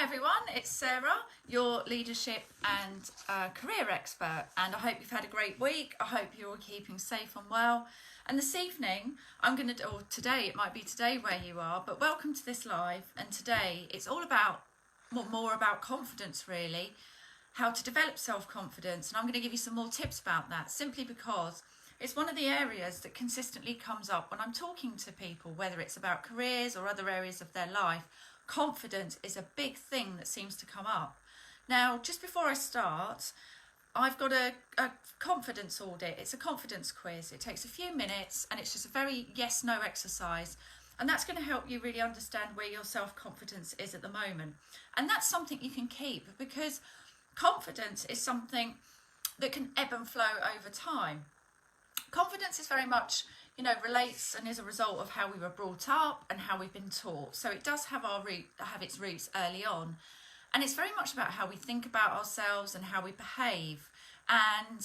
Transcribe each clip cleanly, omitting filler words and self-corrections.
Hi everyone, it's Sarah, your leadership and career expert, and I hope you've had a great week. I hope you're all keeping safe and well. And this evening, or today, it might be today where you are, but welcome to this live. And today it's all about, more about confidence really, how to develop self-confidence. And I'm going to give you some more tips about that, simply because it's one of the areas that consistently comes up when I'm talking to people, whether it's about careers or other areas of their life. Confidence is a big thing that seems to come up. Now, just before I start, I've got a confidence audit. It's a confidence quiz. It takes a few minutes and it's just a very yes-no exercise. And that's going to help you really understand where your self-confidence is at the moment. And that's something you can keep, because confidence is something that can ebb and flow over time. Confidence is very much, relates and is a result of how we were brought up and how we've been taught. So it does have its roots early on. And it's very much about how we think about ourselves and how we behave. And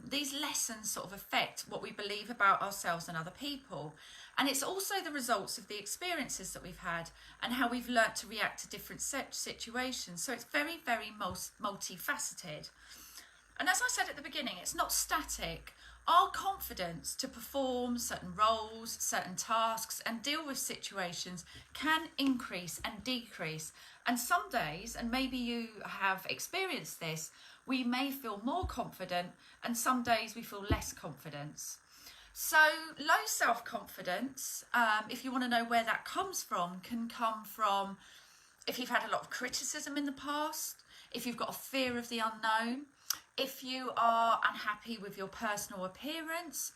these lessons sort of affect what we believe about ourselves and other people. And it's also the results of the experiences that we've had and how we've learnt to react to different situations. So it's very, very multifaceted. And as I said at the beginning, it's not static. Our confidence to perform certain roles, certain tasks, and deal with situations can increase and decrease. And some days, and maybe you have experienced this, we may feel more confident, and some days we feel less confidence. So low self-confidence, if you want to know where that comes from, can come from if you've had a lot of criticism in the past, if you've got a fear of the unknown, if you are unhappy with your personal appearance.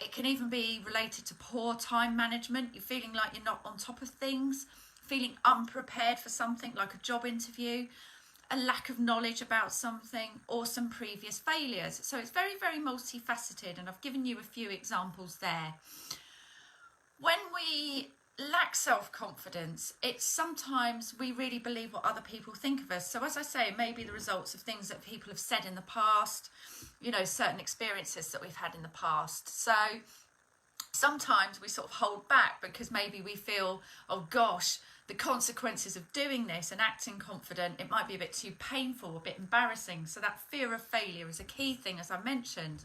It can even be related to poor time management. You're feeling like you're not on top of things, feeling unprepared for something like a job interview, a lack of knowledge about something, or some previous failures. So it's very, very multifaceted, and I've given you a few examples there. When we lack self-confidence, it's sometimes we really believe what other people think of us. So as I say, it may be the results of things that people have said in the past, certain experiences that we've had in the past. So sometimes we sort of hold back because maybe we feel, oh gosh, the consequences of doing this and acting confident, it might be a bit too painful, a bit embarrassing. So that fear of failure is a key thing, as I mentioned.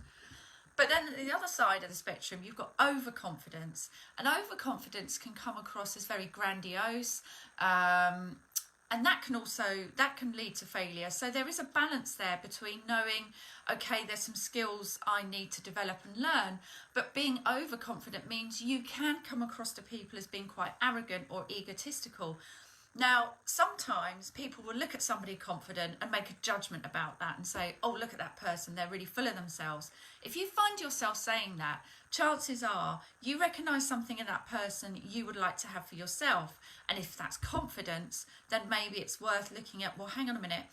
But then at the other side of the spectrum, you've got overconfidence. And overconfidence can come across as very grandiose. And that can lead to failure. So there is a balance there between knowing, okay, there's some skills I need to develop and learn. But being overconfident means you can come across to people as being quite arrogant or egotistical. Now, sometimes people will look at somebody confident and make a judgment about that and say, oh, look at that person, they're really full of themselves. If you find yourself saying that, chances are you recognise something in that person you would like to have for yourself. And if that's confidence, then maybe it's worth looking at, well, hang on a minute,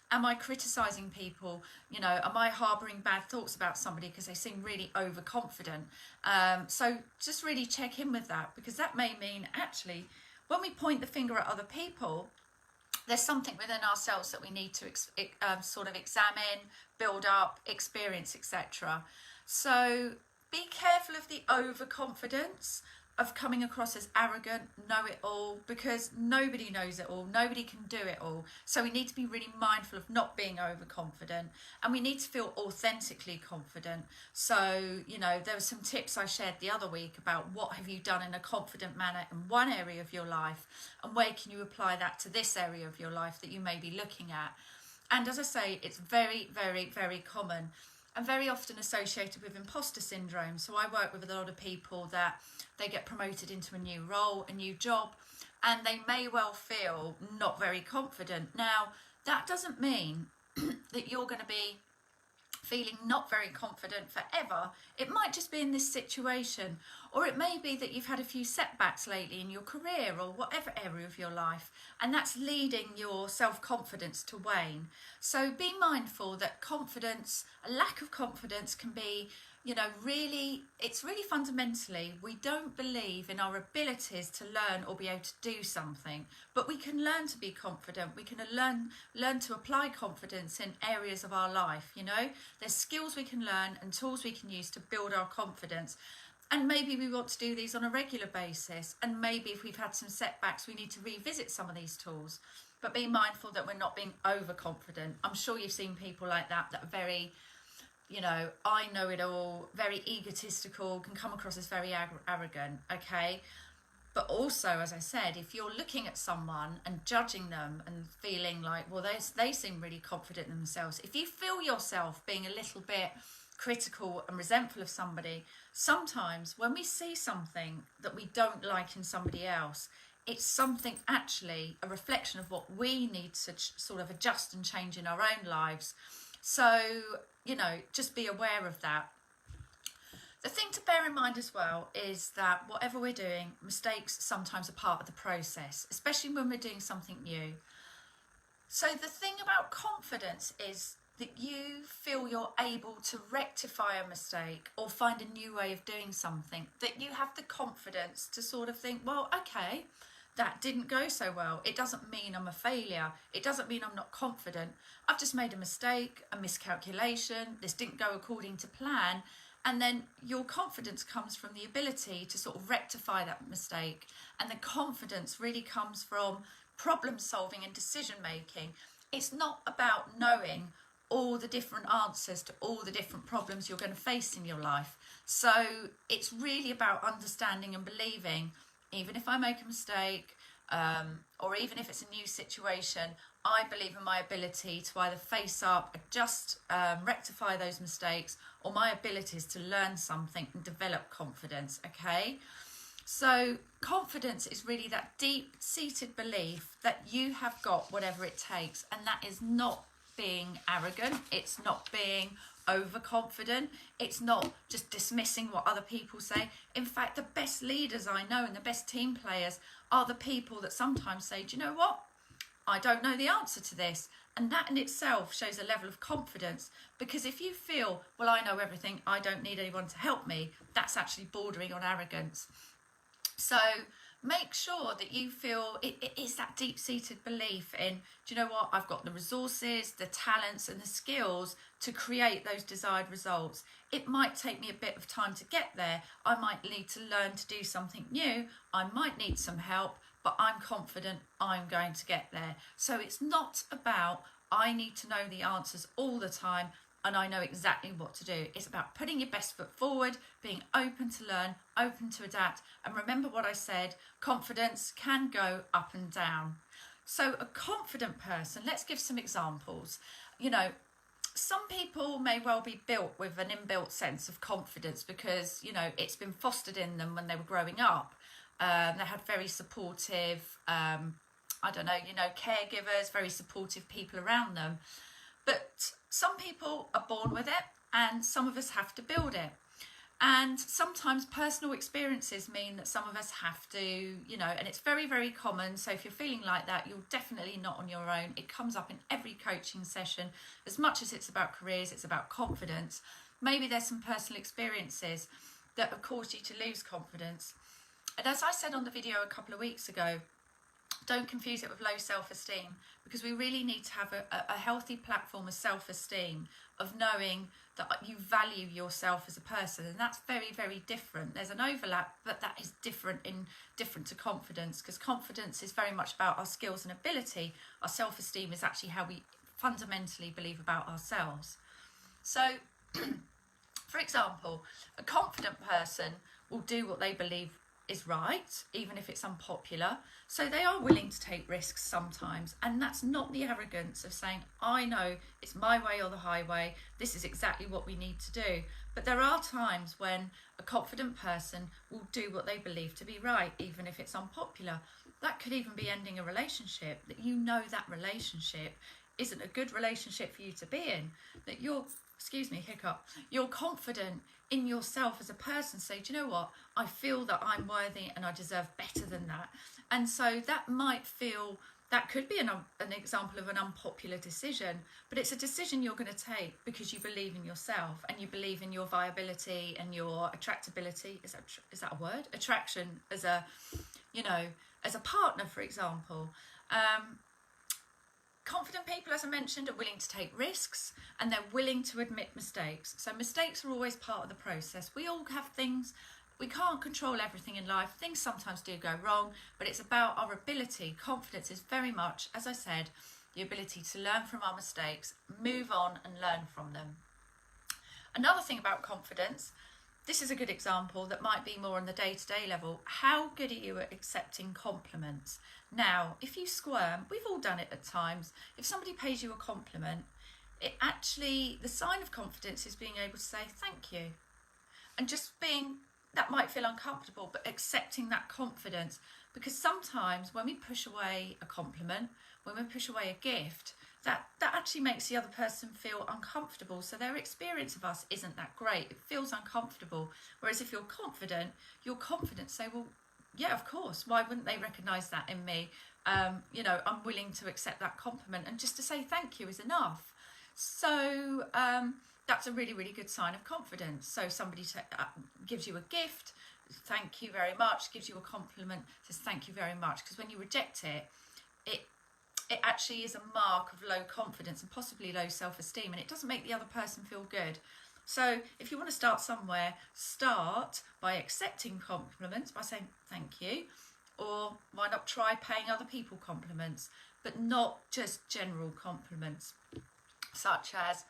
am I criticising people? Am I harbouring bad thoughts about somebody because they seem really overconfident? So just really check in with that, because that may mean actually, when we point the finger at other people, there's something within ourselves that we need to sort of examine, build up, experience, etc. So be careful of the overconfidence, of coming across as arrogant, know-it-all, because nobody knows it all, nobody can do it all. So we need to be really mindful of not being overconfident, and we need to feel authentically confident. So, there were some tips I shared the other week about what have you done in a confident manner in one area of your life, and where can you apply that to this area of your life that you may be looking at. And as I say, it's very, very, very common and very often associated with imposter syndrome. So I work with a lot of people that they get promoted into a new role, a new job, and they may well feel not very confident. Now, that doesn't mean that you're going to be feeling not very confident forever. It might just be in this situation, or it may be that you've had a few setbacks lately in your career or whatever area of your life, and that's leading your self-confidence to wane. So be mindful that confidence, a lack of confidence, can be, it's really fundamentally, we don't believe in our abilities to learn or be able to do something, but we can learn to be confident. We can learn to apply confidence in areas of our life. There's skills we can learn and tools we can use to build our confidence. And maybe we want to do these on a regular basis. And maybe if we've had some setbacks, we need to revisit some of these tools. But be mindful that we're not being overconfident. I'm sure you've seen people like that are very, you know, I know it all, very egotistical, can come across as very arrogant, okay? But also, as I said, if you're looking at someone and judging them and feeling like, well, they seem really confident in themselves, if you feel yourself being a little bit critical and resentful of somebody, sometimes when we see something that we don't like in somebody else, it's something actually a reflection of what we need to sort of adjust and change in our own lives. So, you know, just be aware of that. The thing to bear in mind as well is that whatever we're doing, mistakes sometimes are part of the process, especially when we're doing something new. So the thing about confidence is that you feel you're able to rectify a mistake or find a new way of doing something, that you have the confidence to sort of think, well, okay, that didn't go so well. It doesn't mean I'm a failure. It doesn't mean I'm not confident. I've just made a mistake, a miscalculation. This didn't go according to plan. And then your confidence comes from the ability to sort of rectify that mistake. And the confidence really comes from problem solving and decision making. It's not about knowing all the different answers to all the different problems you're going to face in your life. So it's really about understanding and believing, even if I make a mistake, or even if it's a new situation, I believe in my ability to either face up, adjust, rectify those mistakes, or my abilities to learn something and develop confidence, okay? So confidence is really that deep-seated belief that you have got whatever it takes, and that is not being arrogant, it's not being overconfident, it's not just dismissing what other people say. In fact, the best leaders I know and the best team players are the people that sometimes say, do you know what? I don't know the answer to this. And that in itself shows a level of confidence, because if you feel, well, I know everything, I don't need anyone to help me, that's actually bordering on arrogance. So make sure that you feel it is that deep-seated belief in, do you know what, I've got the resources, the talents and the skills to create those desired results. It might take me a bit of time to get there. I might need to learn to do something new. I might need some help, but I'm confident I'm going to get there. So it's not about I need to know the answers all the time and I know exactly what to do. It's about putting your best foot forward, being open to learn, open to adapt. And remember what I said, confidence can go up and down. So a confident person, let's give some examples. You know, some people may well be built with an inbuilt sense of confidence because, you know, it's been fostered in them when they were growing up. They had very supportive, caregivers, very supportive people around them. But some people are born with it and some of us have to build it. And sometimes personal experiences mean that some of us have to, you know, and it's very, very common. So if you're feeling like that, you're definitely not on your own. It comes up in every coaching session. As much as it's about careers, it's about confidence. Maybe there's some personal experiences that have caused you to lose confidence. And as I said on the video a couple of weeks ago, don't confuse it with low self-esteem, because we really need to have a healthy platform of self-esteem, of knowing that you value yourself as a person, and that's very, very different. There's an overlap, but that is different to confidence, because confidence is very much about our skills and ability. Our self-esteem is actually how we fundamentally believe about ourselves. So, for example, a confident person will do what they believe is right, even if it's unpopular. So they are willing to take risks sometimes, and that's not the arrogance of saying, I know it's my way or the highway, this is exactly what we need to do. But there are times when a confident person will do what they believe to be right, even if it's unpopular. That could even be ending a relationship, that you know that relationship isn't a good relationship for you to be in, that you're confident in yourself as a person. Say, do you know what, I feel that I'm worthy and I deserve better than that. And so that could be an example of an unpopular decision, but it's a decision you're going to take because you believe in yourself and you believe in your viability and your attractability. Is that a word? Attraction as a partner, for example. Confident people, as I mentioned, are willing to take risks and they're willing to admit mistakes. So mistakes are always part of the process. We all have things We can't control everything in life. Things sometimes do go wrong, but it's about our ability. Confidence is very much, as I said, the ability to learn from our mistakes, move on and learn from them. Another thing about confidence, this is a good example that might be more on the day-to-day level. How good are you at accepting compliments? Now, if you squirm, we've all done it at times. If somebody pays you a compliment, it actually, the sign of confidence is being able to say thank you. And just being, that might feel uncomfortable, but accepting that confidence. Because sometimes when we push away a compliment, when we push away a gift, that actually makes the other person feel uncomfortable. So their experience of us isn't that great. It feels uncomfortable. Whereas if you're confident, your confidence say, well, yeah, of course. Why wouldn't they recognise that in me? You know, I'm willing to accept that compliment. And just to say thank you is enough. So that's a really, really good sign of confidence. So somebody gives you a gift, thank you very much, gives you a compliment, says thank you very much. Because when you reject it, it actually is a mark of low confidence and possibly low self-esteem, and it doesn't make the other person feel good. So if you want to start somewhere, start by accepting compliments, by saying thank you, or why not try paying other people compliments, but not just general compliments, such as,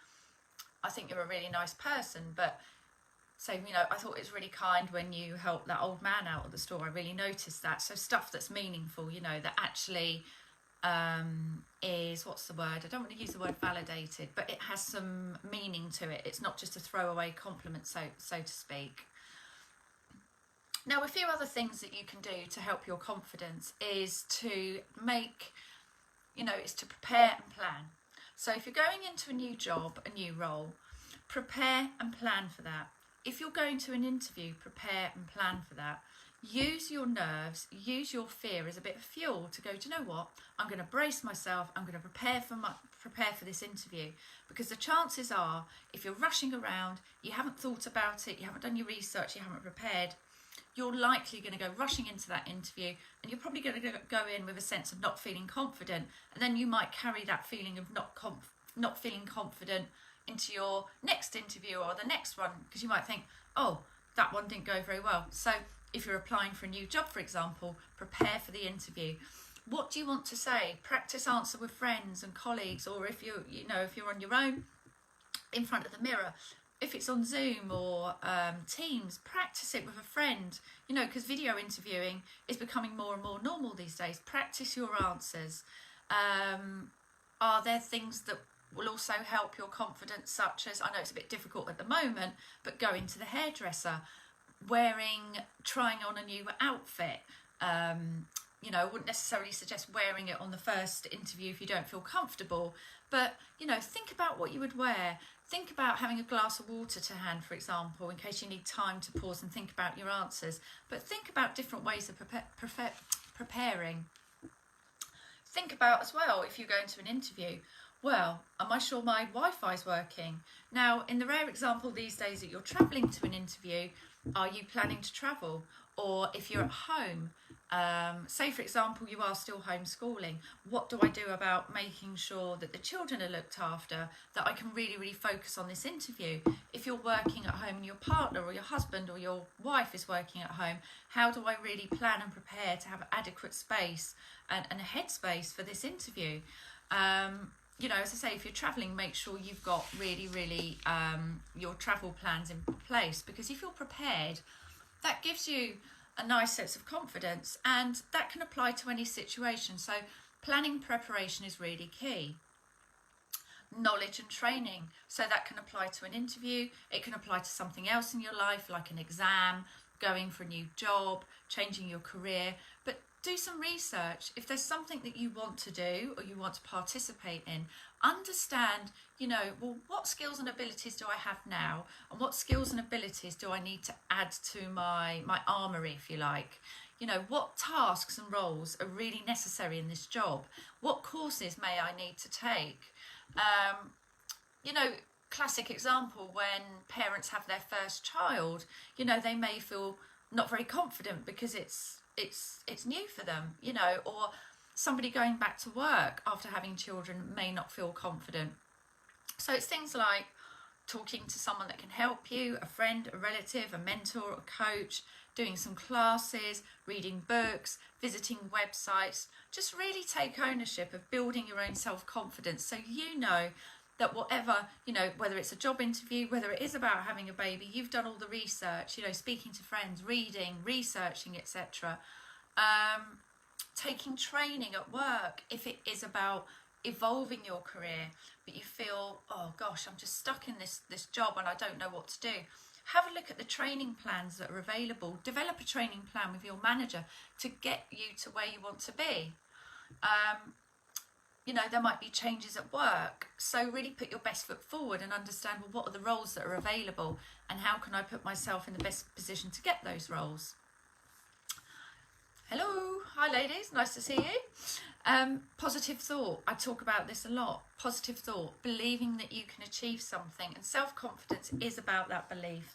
I think you're a really nice person, but say, you know, I thought it was really kind when you helped that old man out at the store. I really noticed that. So stuff that's meaningful, you know, that actually is, what's the word? I don't want to use the word validated, but it has some meaning to it. It's not just a throwaway compliment, so to speak. Now, a few other things that you can do to help your confidence is to make, you know, is to prepare and plan. So if you're going into a new job, a new role, prepare and plan for that. If you're going to an interview, prepare and plan for that. Use your nerves, use your fear as a bit of fuel to go, do you know what? I'm going to brace myself, I'm going to prepare for this interview. Because the chances are, if you're rushing around, you haven't thought about it, you haven't done your research, you haven't prepared, you're likely going to go rushing into that interview, and you're probably going to go in with a sense of not feeling confident, and then you might carry that feeling of not feeling confident into your next interview or the next one, because you might think, oh, that one didn't go very well. So if you're applying for a new job, for example, prepare for the interview. What do you want to say? Practice answer with friends and colleagues, or if you're on your own, in front of the mirror. If it's on Zoom or Teams, practice it with a friend, you know, because video interviewing is becoming more and more normal these days. Practice your answers. Are there things that will also help your confidence, such as, I know it's a bit difficult at the moment, but going to the hairdresser, trying on a new outfit. You know, I wouldn't necessarily suggest wearing it on the first interview if you don't feel comfortable, but, you know, think about what you would wear. Think about having a glass of water to hand, for example, in case you need time to pause and think about your answers. But think about different ways of preparing. Think about as well, if you're going to an interview, well, am I sure my Wi-Fi is working? Now, in the rare example these days that you're travelling to an interview, are you planning to travel? Or if you're at home, say for example you are still homeschooling, what do I do about making sure that the children are looked after, that I can really, really focus on this interview? If you're working at home and your partner or your husband or your wife is working at home, how do I really plan and prepare to have adequate space and a headspace for this interview? You know, as I say, if you're travelling, make sure you've got really, really your travel plans in place, because if you're prepared, that gives you a nice sense of confidence, and that can apply to any situation. So planning preparation is really key. Knowledge and training, so that can apply to an interview, it can apply to something else in your life, like an exam, going for a new job, changing your career. But do some research. If there's something that you want to do or you want to participate in, understand, you know, well, what skills and abilities do I have now, and what skills and abilities do I need to add to my armoury, if you like. You know, what tasks and roles are really necessary in this job? What courses may I need to take? You know, classic example, when parents have their first child, you know, they may feel not very confident because it's new for them, you know, or somebody going back to work after having children may not feel confident. So it's things like talking to someone that can help you, a friend, a relative, a mentor, a coach, doing some classes, reading books, visiting websites. Just really take ownership of building your own self-confidence, so you know that whatever, whether it's a job interview, whether it is about having a baby, you've done all the research, speaking to friends, reading, researching, etc. Taking training at work, if it is about evolving your career, but you feel, oh gosh, I'm just stuck in this job and I don't know what to do. Have a look at the training plans that are available. Develop a training plan with your manager to get you to where you want to be. There might be changes at work, so really put your best foot forward and understand, well, what are the roles that are available and how can I put myself in the best position to get those roles. Hello, hi ladies, nice to see you. Positive thought, I talk about this a lot. Positive thought, believing that you can achieve something, and self-confidence is about that belief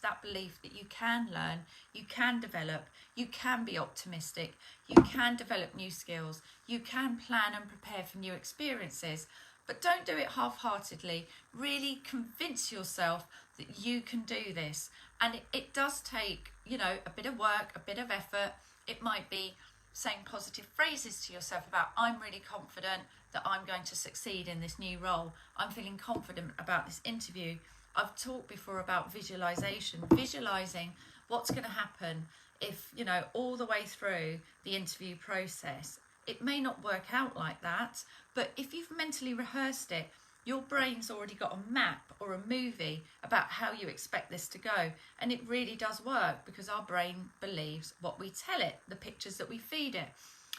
that you can learn, you can develop, you can be optimistic, you can develop new skills, you can plan and prepare for new experiences, but don't do it half-heartedly. Really convince yourself that you can do this, and it does take, a bit of work, a bit of effort. It might be saying positive phrases to yourself about, I'm really confident that I'm going to succeed in this new role. I'm feeling confident about this interview. I've talked before about visualization, visualizing what's going to happen if, all the way through the interview process. It may not work out like that, but if you've mentally rehearsed it, your brain's already got a map or a movie about how you expect this to go. And it really does work because our brain believes what we tell it, the pictures that we feed it.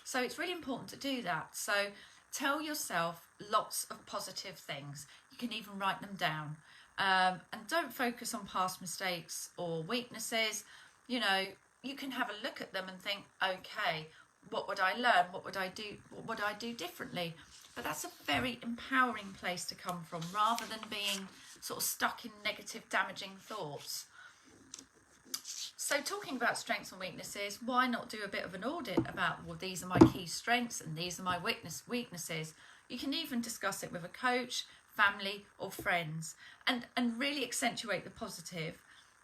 So it's really important to do that. So tell yourself lots of positive things. You can even write them down. And don't focus on past mistakes or weaknesses. You can have a look at them and think, okay, what would I learn? What would I do? What would I do differently? But that's a very empowering place to come from, rather than being sort of stuck in negative, damaging thoughts. So talking about strengths and weaknesses, why not do a bit of an audit about, well, these are my key strengths and these are my weaknesses. You can even discuss it with a coach, family or friends, and really accentuate the positive.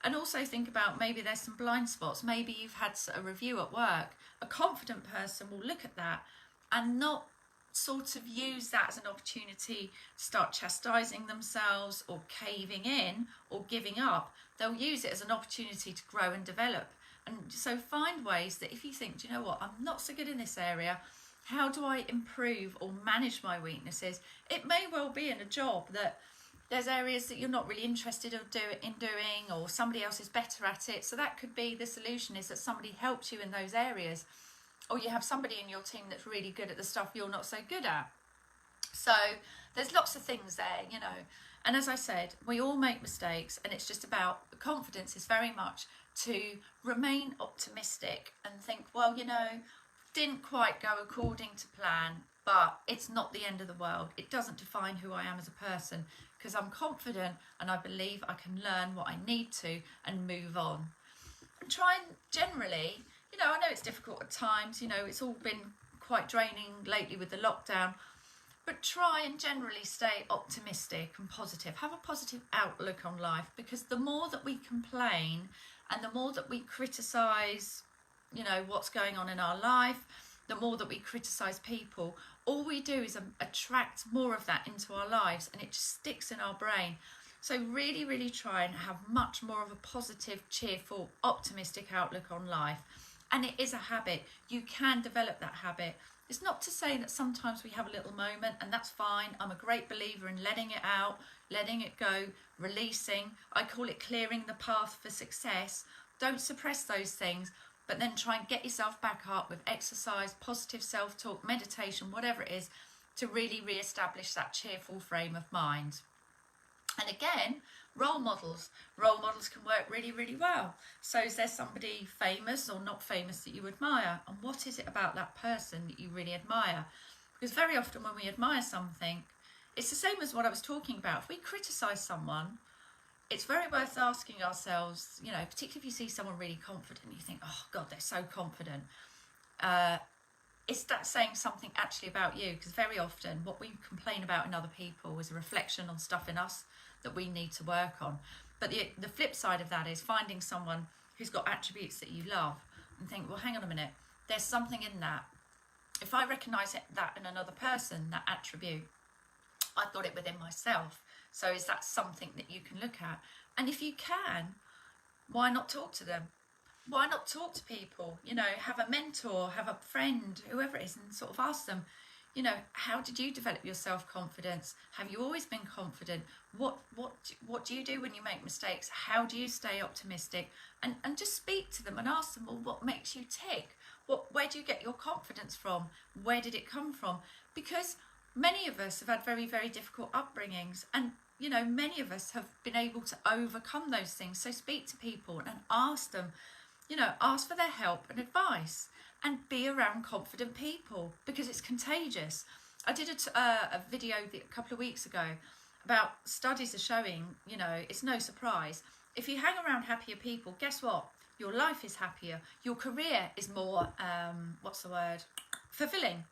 And also think about, maybe there's some blind spots. Maybe you've had a review at work. A confident person will look at that and not sort of use that as an opportunity to start chastising themselves or caving in or giving up. They'll use it as an opportunity to grow and develop. And so find ways that if you think, do you know what, I'm not so good in this area, how do I improve or manage my weaknesses? It may well be in a job that there's areas that you're not really interested in doing, or somebody else is better at it. So that could be the solution, is that somebody helps you in those areas. Or you have somebody in your team that's really good at the stuff you're not so good at. So there's lots of things there, And as I said, we all make mistakes, and it's just about confidence is very much to remain optimistic and think, well, didn't quite go according to plan, but it's not the end of the world. It doesn't define who I am as a person, because I'm confident and I believe I can learn what I need to and move on. And try and generally, I know it's difficult at times, it's all been quite draining lately with the lockdown, but try and generally stay optimistic and positive. Have a positive outlook on life, because the more that we complain and the more that we criticise, what's going on in our life, the more that we criticise people, all we do is attract more of that into our lives, and it just sticks in our brain. So really, really try and have much more of a positive, cheerful, optimistic outlook on life. And it is a habit. You can develop that habit. It's not to say that sometimes we have a little moment, and that's fine. I'm a great believer in letting it out, letting it go, releasing. I call it clearing the path for success. Don't suppress those things, but then try and get yourself back up with exercise, positive self-talk, meditation, whatever it is, to really re-establish that cheerful frame of mind. And again, role models. Role models can work really, really well. So is there somebody famous or not famous that you admire? And what is it about that person that you really admire? Because very often when we admire something, it's the same as what I was talking about. If we criticise someone, it's very worth asking ourselves, particularly if you see someone really confident, you think, oh God, they're so confident. is that saying something actually about you? Because very often what we complain about in other people is a reflection on stuff in us that we need to work on. But the flip side of that is finding someone who's got attributes that you love and think, well, hang on a minute, there's something in that. If I recognise that in another person, that attribute, I've got it within myself. So is that something that you can look at? And if you can, why not talk to them? Why not talk to people? You know, have a mentor, have a friend, whoever it is, and sort of ask them, you know, how did you develop your self-confidence? Have you always been confident? What do you do when you make mistakes? How do you stay optimistic? And just speak to them and ask them, well, what makes you tick? Where do you get your confidence from? Where did it come from? Because many of us have had very, very difficult upbringings, and you know, many of us have been able to overcome those things. So speak to people and ask them, you know, ask for their help and advice, and be around confident people, because it's contagious. I did a video a couple of weeks ago about studies are showing, you know, it's no surprise, if you hang around happier people, guess what? Your life is happier. Your career is more, fulfilling.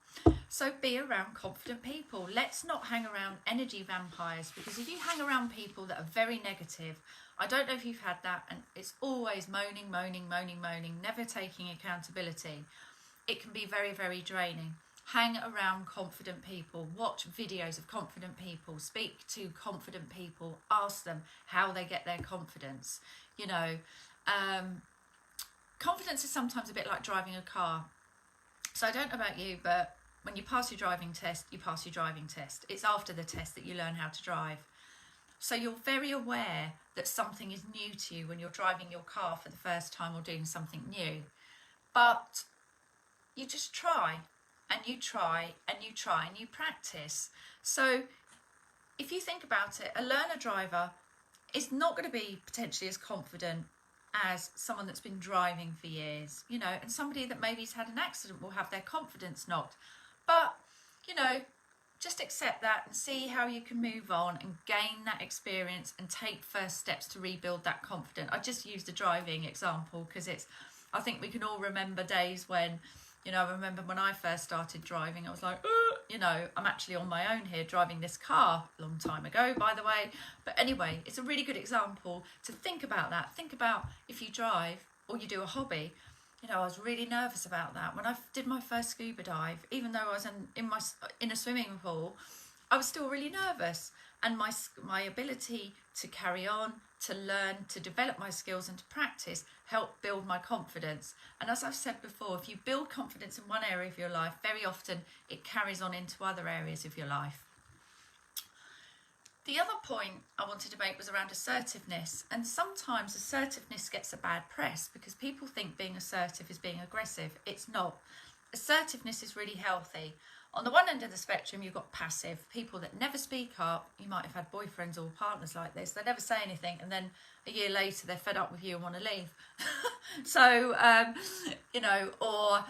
So be around confident people. Let's not hang around energy vampires, because if you hang around people that are very negative, I don't know if you've had that, and it's always moaning, never taking accountability. It can be very, very draining. Hang around confident people. Watch videos of confident people. Speak to confident people. Ask them how they get their confidence. You know, confidence is sometimes a bit like driving a car. So I don't know about you, but when you pass your driving test, you pass your driving test. It's after the test that you learn how to drive. So you're very aware that something is new to you when you're driving your car for the first time or doing something new. But you just try and you try and you try and you practice. So if you think about it, a learner driver is not going to be potentially as confident as someone that's been driving for years, you know, and somebody that maybe's had an accident will have their confidence knocked. But, you know, just accept that and see how you can move on and gain that experience and take first steps to rebuild that confidence. I just used the driving example because I think we can all remember days when, you know, I remember when I first started driving, I was like, you know, I'm actually on my own here driving this car, a long time ago, by the way. But anyway, it's a really good example to think about that. Think about if you drive or you do a hobby. You know, I was really nervous about that. When I did my first scuba dive, even though I was in a swimming pool, I was still really nervous. And my ability to carry on, to learn, to develop my skills and to practice helped build my confidence. And as I've said before, if you build confidence in one area of your life, very often it carries on into other areas of your life. The other point I wanted to make was around assertiveness. And sometimes assertiveness gets a bad press because people think being assertive is being aggressive. It's not. Assertiveness is really healthy. On the one end of the spectrum, you've got passive, people that never speak up. You might have had boyfriends or partners like this. They never say anything, and then a year later, they're fed up with you and want to leave. So, you know, or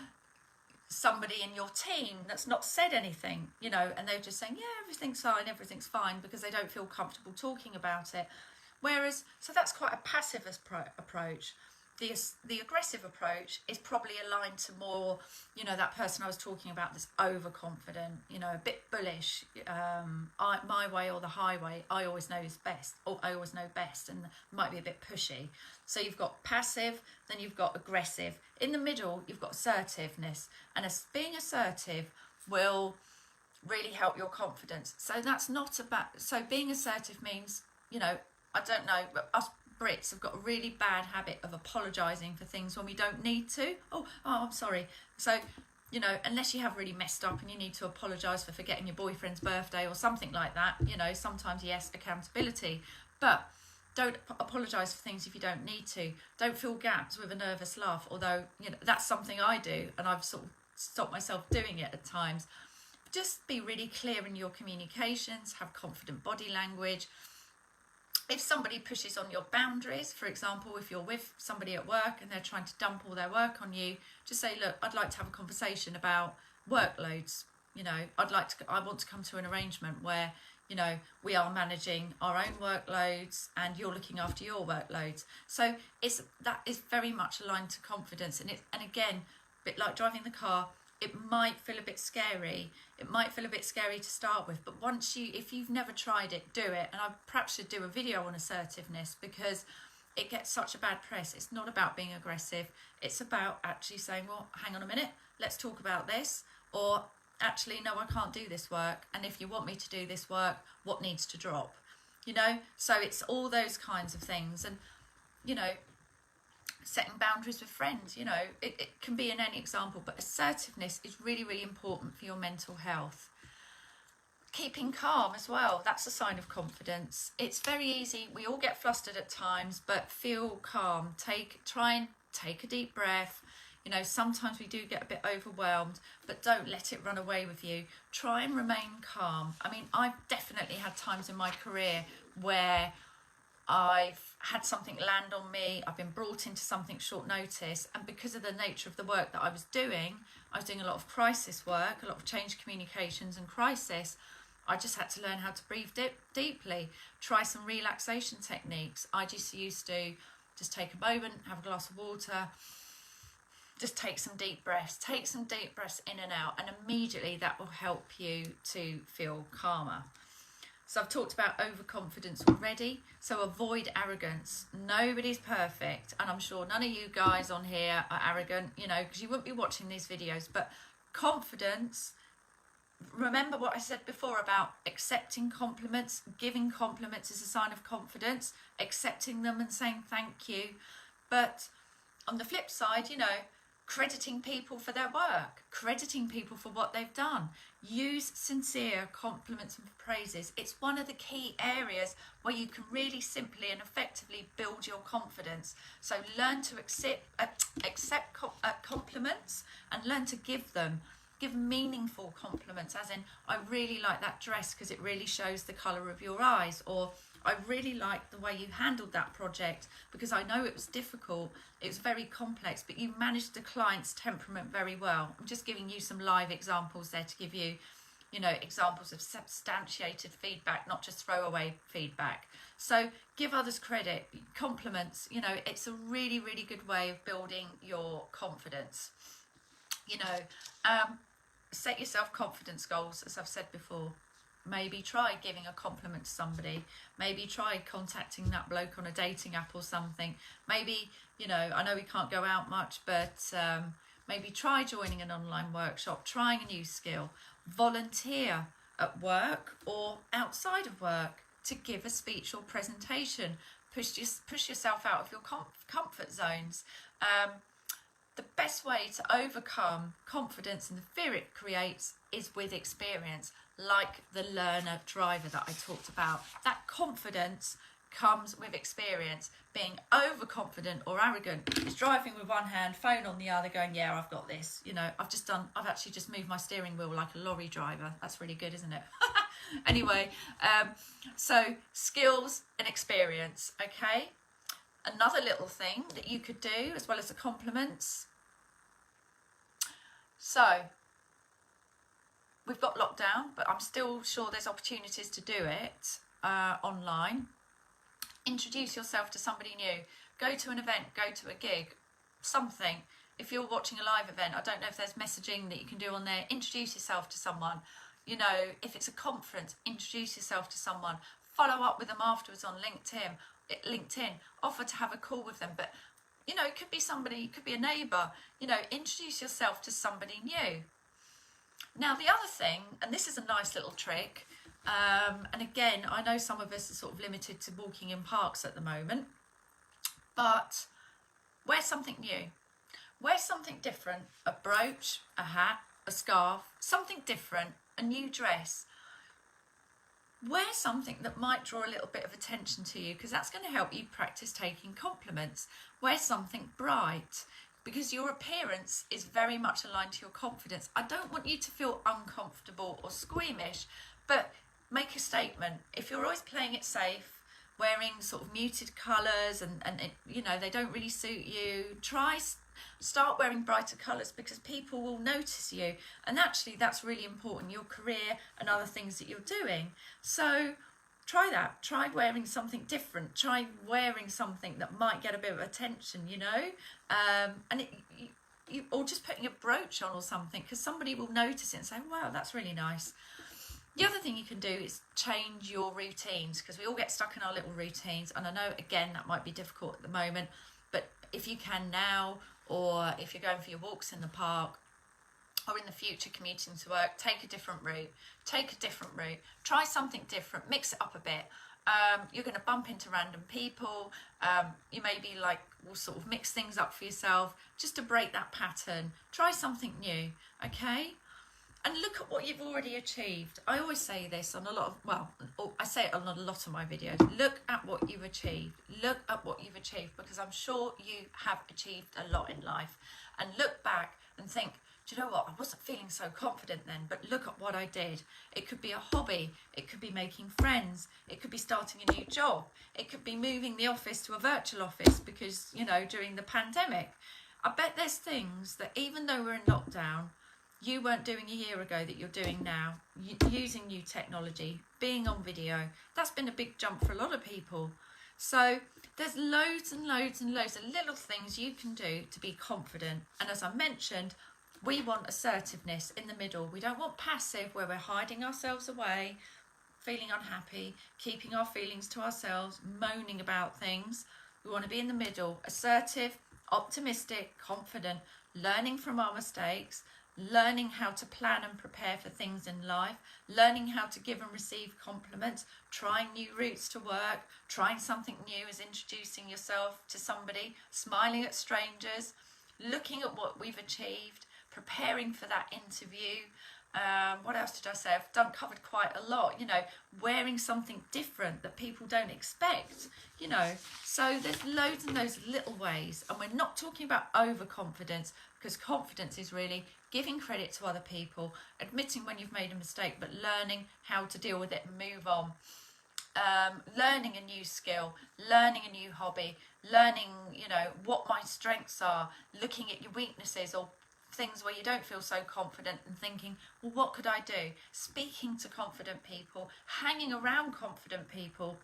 somebody in your team that's not said anything, you know, and they're just saying, yeah, everything's fine, because they don't feel comfortable talking about it. Whereas, so that's quite a passive approach. The aggressive approach is probably aligned to more, you know, that person I was talking about that's overconfident, you know, a bit bullish, my way or the highway, I always know is best, or I always know best, and might be a bit pushy. So you've got passive, then you've got aggressive. In the middle, you've got assertiveness, and being assertive will really help your confidence. So that's not about, so being assertive means, you know, I don't know, but us Brits have got a really bad habit of apologising for things when we don't need to. Oh, I'm sorry. So, you know, unless you have really messed up and you need to apologise for forgetting your boyfriend's birthday or something like that, you know, sometimes, yes, accountability. But don't apologise for things if you don't need to. Don't fill gaps with a nervous laugh, although, you know, that's something I do, and I've sort of stopped myself doing it at times. Just be really clear in your communications, have confident body language. If somebody pushes on your boundaries, for example, if you're with somebody at work and they're trying to dump all their work on you, just say, look, I'd like to have a conversation about workloads. You know, I want to come to an arrangement where, you know, we are managing our own workloads and you're looking after your workloads. So that is very much aligned to confidence. And again, a bit like driving the car, it might feel a bit scary. It might feel a bit scary to start with, but if you've never tried it, do it. And I perhaps should do a video on assertiveness, because it gets such a bad press. It's not about being aggressive. It's about actually saying, well, hang on a minute, let's talk about this. Or actually, no, I can't do this work. And if you want me to do this work, what needs to drop? You know, so it's all those kinds of things. And, you know, setting boundaries with friends, you know, it can be in any example, but assertiveness is really, really important for your mental health. Keeping calm as well, that's a sign of confidence. It's very easy, we all get flustered at times, but feel calm. Try and take a deep breath. You know, sometimes we do get a bit overwhelmed, but don't let it run away with you. Try and remain calm. I mean, I've definitely had times in my career where I've had something land on me, I've been brought into something short notice, and because of the nature of the work that I was doing a lot of crisis work, a lot of change communications and crisis. I just had to learn how to breathe deeply, try some relaxation techniques. I just used to just take a moment, have a glass of water, just take some deep breaths in and out, and immediately that will help you to feel calmer. So I've talked about overconfidence already. So avoid arrogance. Nobody's perfect. And I'm sure none of you guys on here are arrogant, you know, because you wouldn't be watching these videos. But confidence, remember what I said before about accepting compliments. Giving compliments is a sign of confidence. Accepting them and saying thank you. But on the flip side, you know, crediting people for their work, crediting people for what they've done. Use sincere compliments and praises. It's one of the key areas where you can really simply and effectively build your confidence. So learn to accept compliments and learn to give them. Give meaningful compliments, as in, I really like that dress because it really shows the colour of your eyes, or I really like the way you handled that project because I know it was difficult, it was very complex, but you managed the client's temperament very well. I'm just giving you some live examples there to give you, you know, examples of substantiated feedback, not just throwaway feedback. So give others credit, compliments, you know, it's a really, really good way of building your confidence. You know, set yourself confidence goals, as I've said before. Maybe try giving a compliment to somebody. Maybe try contacting that bloke on a dating app or something. Maybe, you know, I know we can't go out much, but maybe try joining an online workshop, trying a new skill. Volunteer at work or outside of work to give a speech or presentation. Push yourself out of your comfort zones. The best way to overcome confidence and the fear it creates is with experience, like the learner driver that I talked about. That confidence comes with experience. Being overconfident or arrogant is driving with one hand, phone on the other, going, yeah, I've got this. You know, I've actually just moved my steering wheel like a lorry driver. That's really good, isn't it? Anyway, so skills and experience, okay? Another little thing that you could do, as well as the compliments. So, we've got lockdown, but I'm still sure there's opportunities to do it online. Introduce yourself to somebody new. Go to an event, go to a gig, something. If you're watching a live event, I don't know if there's messaging that you can do on there. Introduce yourself to someone. You know, if it's a conference, introduce yourself to someone. Follow up with them afterwards on LinkedIn, offer to have a call with them. But, you know, it could be somebody, it could be a neighbour. You know, introduce yourself to somebody new. Now, the other thing, and this is a nice little trick, and again, I know some of us are sort of limited to walking in parks at the moment, but wear something new. Wear something different, a brooch, a hat, a scarf, something different, a new dress. Wear something that might draw a little bit of attention to you, because that's going to help you practice taking compliments. Wear something bright, because your appearance is very much aligned to your confidence. I don't want you to feel uncomfortable or squeamish, but make a statement. If you're always playing it safe, wearing sort of muted colours and it, you know, they don't really suit you, start wearing brighter colours, because people will notice you, and actually that's really important, your career and other things that you're doing. So try that. Try wearing something different. Try wearing something that might get a bit of attention, you know, and or just putting a brooch on or something, because somebody will notice it and say, wow, that's really nice. The other thing you can do is change your routines, because we all get stuck in our little routines. And I know, again, that might be difficult at the moment, but if you can now, or if you're going for your walks in the park, or in the future commuting to work, take a different route. Try something different, mix it up a bit. You're going to bump into random people. You maybe will sort of mix things up for yourself just to break that pattern. Try something new, okay? And look at what you've already achieved. I always say this on a lot of, I say it on a lot of my videos. Look at what you've achieved. Look at what you've achieved, because I'm sure you have achieved a lot in life. And look back and think, do you know what? I wasn't feeling so confident then, but look at what I did. It could be a hobby. It could be making friends. It could be starting a new job. It could be moving the office to a virtual office because, during the pandemic. I bet there's things that even though we're in lockdown, you weren't doing a year ago that you're doing now. Using new technology, being on video. That's been a big jump for a lot of people. So there's loads and loads and loads of little things you can do to be confident. And as I mentioned, we want assertiveness in the middle. We don't want passive, where we're hiding ourselves away, feeling unhappy, keeping our feelings to ourselves, moaning about things. We want to be in the middle, assertive, optimistic, confident, learning from our mistakes, learning how to plan and prepare for things in life, learning how to give and receive compliments, trying new routes to work, trying something new as introducing yourself to somebody, smiling at strangers, looking at what we've achieved, preparing for that interview. What else did I say? I've covered quite a lot, wearing something different that people don't expect, so there's loads and loads of little ways. And we're not talking about overconfidence, because confidence is really giving credit to other people, admitting when you've made a mistake, but learning how to deal with it and move on. Learning a new skill, learning a new hobby, learning, what my strengths are, looking at your weaknesses or things where you don't feel so confident and thinking, well, what could I do? Speaking to confident people, hanging around confident people.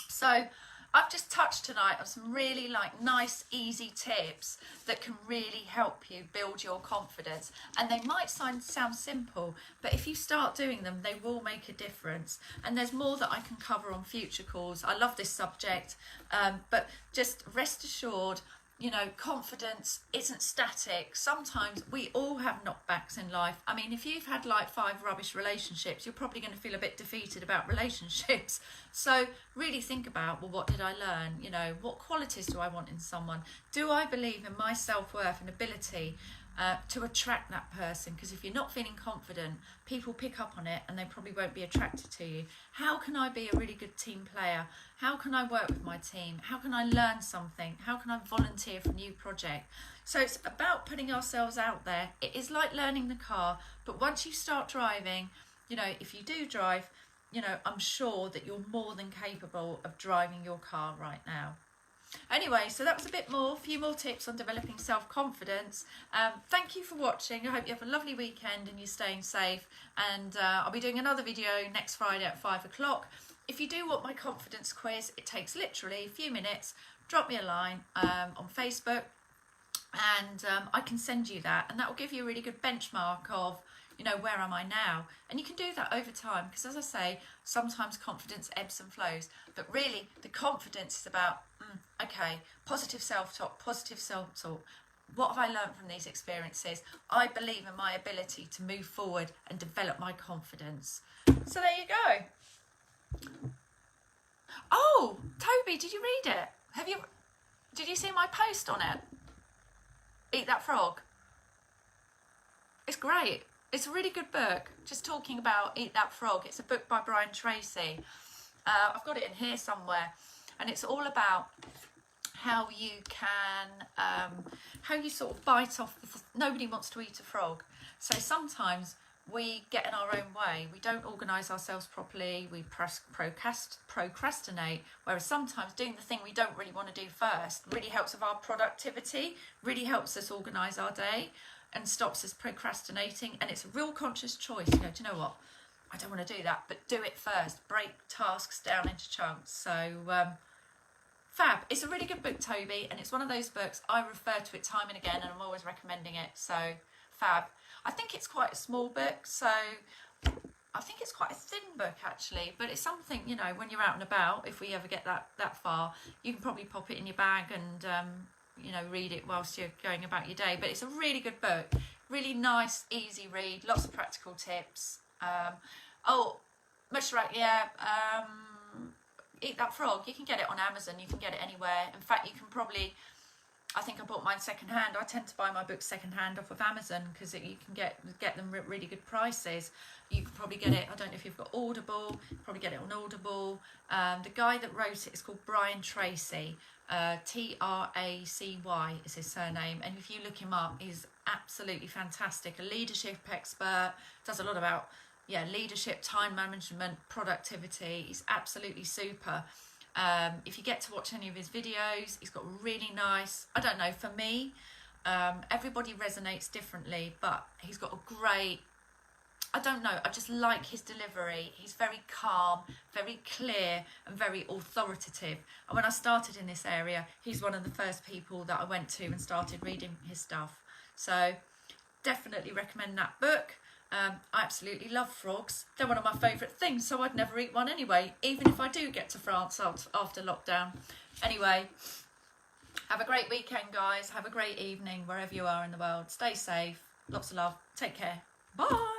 So I've just touched tonight on some really nice, easy tips that can really help you build your confidence. And they might sound simple, but if you start doing them, they will make a difference. And there's more that I can cover on future calls. I love this subject, but just rest assured, confidence isn't static. Sometimes we all have knockbacks in life. I mean, if you've had 5 rubbish relationships, you're probably going to feel a bit defeated about relationships. So really think about, well, what did I learn? What qualities do I want in someone? Do I believe in my self-worth and ability to attract that person? Because if you're not feeling confident, people pick up on it and they probably won't be attracted to you. How can I be a really good team player? How can I work with my team? How can I learn something? How can I volunteer for a new project? So it's about putting ourselves out there. It is like learning the car, but once you start driving, if you do drive, I'm sure that you're more than capable of driving your car right now. Anyway, so that was a few more tips on developing self-confidence. Thank you for watching. I hope you have a lovely weekend and you're staying safe. And I'll be doing another video next Friday at 5 o'clock. If you do want my confidence quiz, it takes literally a few minutes. Drop me a line on Facebook and I can send you that. And that will give you a really good benchmark of, where am I now? And you can do that over time, because as I say, sometimes confidence ebbs and flows. But really, the confidence is about, okay, positive self-talk, positive self-talk. What have I learned from these experiences? I believe in my ability to move forward and develop my confidence. So there you go. Oh, Toby, did you read it? Did you see my post on it? Eat That Frog. It's great. It's a really good book, just talking about Eat That Frog. It's a book by Brian Tracy. I've got it in here somewhere. And it's all about how you can, how you sort of bite off, nobody wants to eat a frog. So sometimes we get in our own way. We don't organise ourselves properly. We procrastinate. Whereas sometimes doing the thing we don't really want to do first really helps with our productivity, really helps us organise our day, and stops us procrastinating. And it's a real conscious choice. Do you know what? I don't want to do that, but do it first. Break tasks down into chunks. So fab. It's a really good book, Toby, and it's one of those books I refer to it time and again, and I'm always recommending it. So fab. I think it's quite a small book, so I think it's quite a thin book actually, but it's something, you know, when you're out and about, if we ever get that far, you can probably pop it in your bag and you know, read it whilst you're going about your day. But it's a really good book, really nice, easy read, lots of practical tips. Oh, much right, yeah. Eat That Frog. You can get it on Amazon. You can get it anywhere. In fact, you can probably. I think I bought mine second hand. I tend to buy my books second hand off of Amazon because you can get them at really good prices. You can probably get it. I don't know if you've got Audible. Probably get it on Audible. The guy that wrote it is called Brian Tracy. Tracy is his surname, and if you look him up, he's absolutely fantastic. A leadership expert, does a lot about leadership, time management, productivity. He's absolutely super. If you get to watch any of his videos, he's got really nice, I don't know, for me, everybody resonates differently, but he's got a great, I don't know, I just like his delivery. He's very calm, very clear, and very authoritative. And when I started in this area, he's one of the first people that I went to and started reading his stuff. So definitely recommend that book. I absolutely love frogs. They're one of my favourite things, so I'd never eat one anyway, even if I do get to France after lockdown. Anyway, have a great weekend, guys. Have a great evening wherever you are in the world. Stay safe. Lots of love. Take care. Bye.